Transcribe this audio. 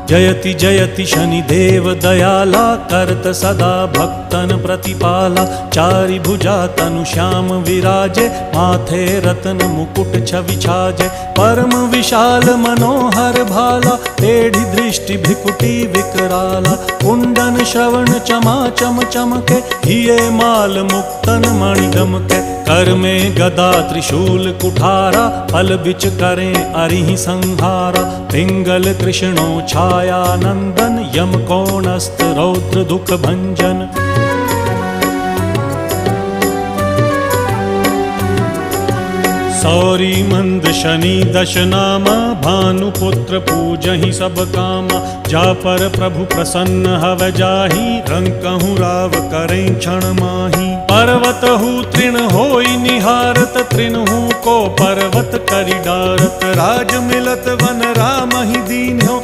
जयति जयति शनिदेव दयाला, करत सदा भक्तन प्रतिपाला। चारि भुजा तनु श्याम विराजे, माथे रत्न मुकुट छवि छाजे। परम विशाल मनोहर भाला, टेढ़ी दृष्टि भिकुटी विकराला। कुंडन श्रवण चमा चम चमके, हिये माल मुक्तन मणि दमके। कर में गदा त्रिशूल कुठारा, फल बिच करें अरिहि संहारा। पिंगल कृष्णो छाया नंदन, यम कोणस्थ रौद्र दुख भंजन। सौरी मंद शनि दश नामा, भानुपुत्र पूजहि सब कामा। जा पर प्रभु प्रसन्न हव जाहि, रंकहु राव करें क्षण माहि। पर्वत हु तृण होई निहारत, तृणहु को पर्वत करि डारत। राज मिलत वन राम ही दीन हो,